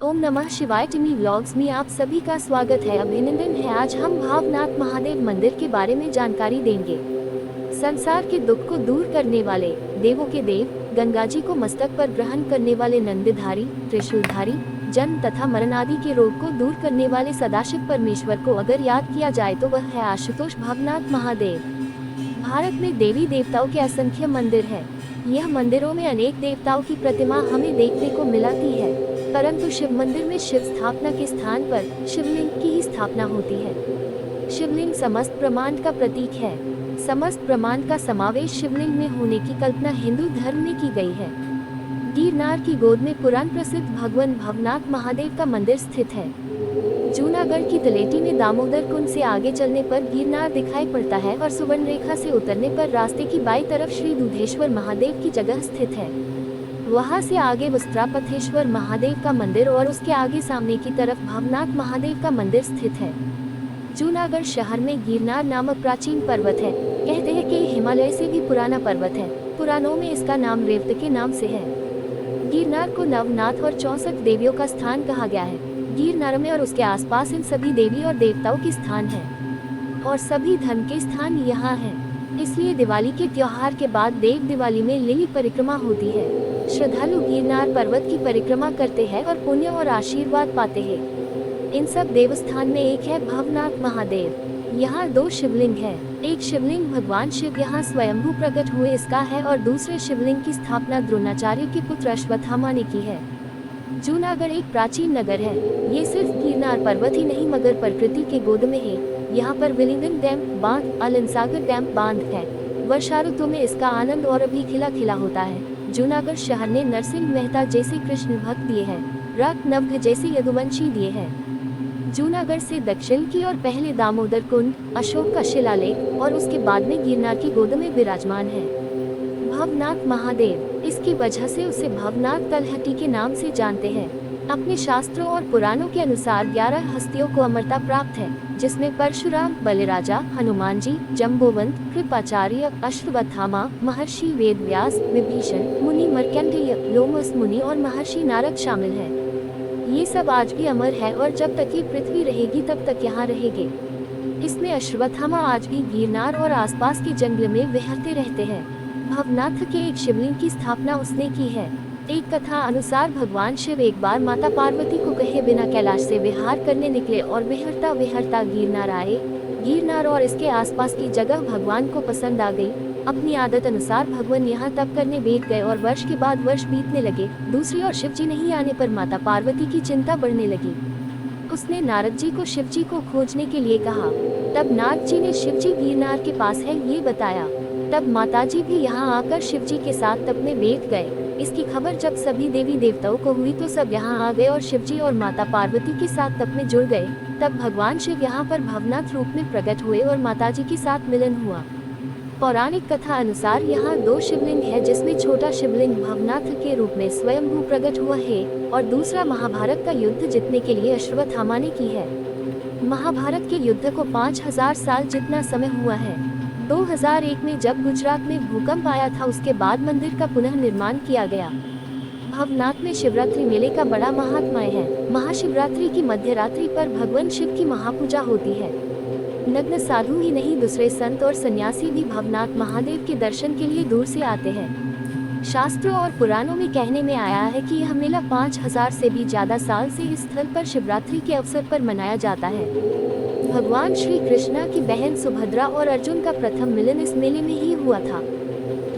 ओम नमः शिवाय। टिमी व्लॉग्स में आप सभी का स्वागत है, अभिनंदन है। आज हम भावनाथ महादेव मंदिर के बारे में जानकारी देंगे। संसार के दुख को दूर करने वाले, देवों के देव, गंगा जी को मस्तक पर ग्रहण करने वाले, नंदधारी, त्रिशूलधारी, जन्म तथा मरण आदि के रोग को दूर करने वाले सदाशिव परमेश्वर को अगर याद किया जाए तो वह है आशुतोष भावनाथ महादेव। भारत में देवी देवताओं के असंख्य मंदिर है। यह मंदिरों में अनेक देवताओं की प्रतिमा हमें देखने को मिलती है, परंतु शिव मंदिर में शिव स्थापना के स्थान पर शिवलिंग की ही स्थापना होती है। शिवलिंग समस्त ब्रह्मांड का प्रतीक है। समस्त ब्रह्मांड का समावेश शिवलिंग में होने की कल्पना हिंदू धर्म में की गई है। गिरनार की गोद में पुराण प्रसिद्ध भगवान भवनाथ महादेव का मंदिर स्थित है। जूनागढ़ की तलेटी में दामोदर कुंड से आगे चलने पर गिरनार दिखाई पड़ता है और सुवर्ण रेखा से उतरने पर रास्ते की बाईं तरफ श्री दुधेश्वर महादेव की जगह स्थित है। वहां से आगे वस्त्रापथेश्वर महादेव का मंदिर और उसके आगे सामने की तरफ भवनाथ महादेव का मंदिर स्थित है। जूनागढ़ शहर में गिरनार नामक प्राचीन पर्वत है। कहते हैं कि हिमालय से भी पुराना पर्वत है। पुराणों में इसका नाम रेवत के नाम से है। गिरनार को नवनाथ और 64 देवियों का स्थान कहा गया है। गिरनार में और उसके आसपास इन सभी देवी और देवताओं के स्थान है और सभी धर्म के स्थान यहाँ हैं। इसलिए दिवाली के त्योहार के बाद देव दिवाली में लिली परिक्रमा होती है। श्रद्धालु गिरनार पर्वत की परिक्रमा करते हैं और पुण्य और आशीर्वाद पाते हैं। इन सब देवस्थान में एक है भवनाथ महादेव। यहाँ 2 शिवलिंग है। एक शिवलिंग भगवान शिव यहाँ स्वयंभू प्रकट हुए इसका है और दूसरे शिवलिंग की स्थापना द्रोणाचार्य के पुत्र अश्वत्थामा ने की है। जूनागढ़ एक प्राचीन नगर है। ये सिर्फ गिरनार पर्वत ही नहीं मगर प्रकृति के गोद में है। यहाँ पर विलिंगन डैम बांध, अलन-सागर डैम बांध है। वर्षा ऋतु में इसका आनंद और भी खिला खिला होता है। जूनागढ़ शहर ने नरसिंह मेहता जैसे कृष्ण भक्त दिए हैं, रक्त नवघ जैसे यदुवंशी दिए हैं। जूनागढ़ से दक्षिण की ओर पहले दामोदर कुंड, अशोक का शिलालेख और उसके बाद में गिरनार की गोद में विराजमान है भवनाथ महादेव। इसकी वजह से उसे भवनाथ तलहटी के नाम से जानते हैं। अपने शास्त्रों और पुराणों के अनुसार 11 हस्तियों को अमरता प्राप्त है, जिसमें परशुराम, बलिराजा, हनुमान जी, जम्बोवंत, कृपाचार्य, अश्वत्थामा, महर्षि वेदव्यास, विभीषण मुनि, मार्कंडेय, लोमस मुनि और महर्षि नारद शामिल है। ये सब आज भी अमर है और जब तक ये पृथ्वी रहेगी तब तक यहाँ रहेंगे। इसमें अश्वत्थामा आज भी गिरनार और आसपास के जंगल में विहरते रहते हैं। भवनाथ के एक शिवलिंग की स्थापना उसने की है। एक कथा अनुसार भगवान शिव एक बार माता पार्वती को कहे बिना कैलाश से विहार करने निकले और विहरता विहरता गिरनार आए। गिरनार और इसके आसपास की जगह भगवान को पसंद आ गई। अपनी आदत अनुसार भगवान यहाँ तप करने बैठ गए और वर्ष के बाद वर्ष बीतने लगे। दूसरी ओर शिव जी नहीं आने पर माता पार्वती की चिंता बढ़ने लगी। उसने नारद जी को शिव जी को खोजने के लिए कहा। तब नारद जी ने शिव जी गिरनार के पास है ये बताया। तब माताजी भी यहाँ आकर शिव जी के साथ तप में बैठ गए। इसकी खबर जब सभी देवी देवताओं को हुई तो सब यहाँ आ गए और शिव जी और माता पार्वती के साथ तप में जुड़ गए। तब भगवान शिव यहाँ पर भवनाथ रूप में प्रकट हुए और माताजी के साथ मिलन हुआ। पौराणिक कथा अनुसार यहाँ 2 शिवलिंग है, जिसमें छोटा शिवलिंग भवनाथ के रूप में स्वयंभू प्रकट हुआ है और दूसरा महाभारत का युद्ध जीतने के लिए अश्वत्थामा ने की है। महाभारत के युद्ध को 5000 साल जितना समय हुआ है। 2001 में जब गुजरात में भूकंप आया था उसके बाद मंदिर का पुनः निर्माण किया गया। भवनाथ में शिवरात्रि मेले का बड़ा महात्म्य है। महाशिवरात्रि की मध्यरात्रि पर भगवान शिव की महापूजा होती है। नग्न साधु ही नहीं दूसरे संत और सन्यासी भी भवनाथ महादेव के दर्शन के लिए दूर से आते हैं। शास्त्रों और पुराणों में कहने में आया है कि यह मेला 5000 से भी ज्यादा साल से इस स्थल पर शिवरात्रि के अवसर पर मनाया जाता है। भगवान श्री कृष्णा की बहन सुभद्रा और अर्जुन का प्रथम मिलन इस मेले में ही हुआ था।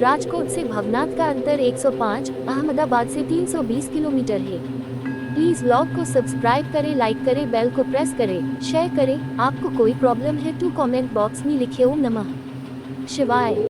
राजकोट से भवनाथ का अंतर 105, अहमदाबाद से 320 किलोमीटर है। प्लीज व्लॉग को सब्सक्राइब करें, लाइक करें, बेल को प्रेस करें, शेयर करें। आपको कोई प्रॉब्लम है तो कमेंट बॉक्स में लिखिए। ओम नमः शिवाय।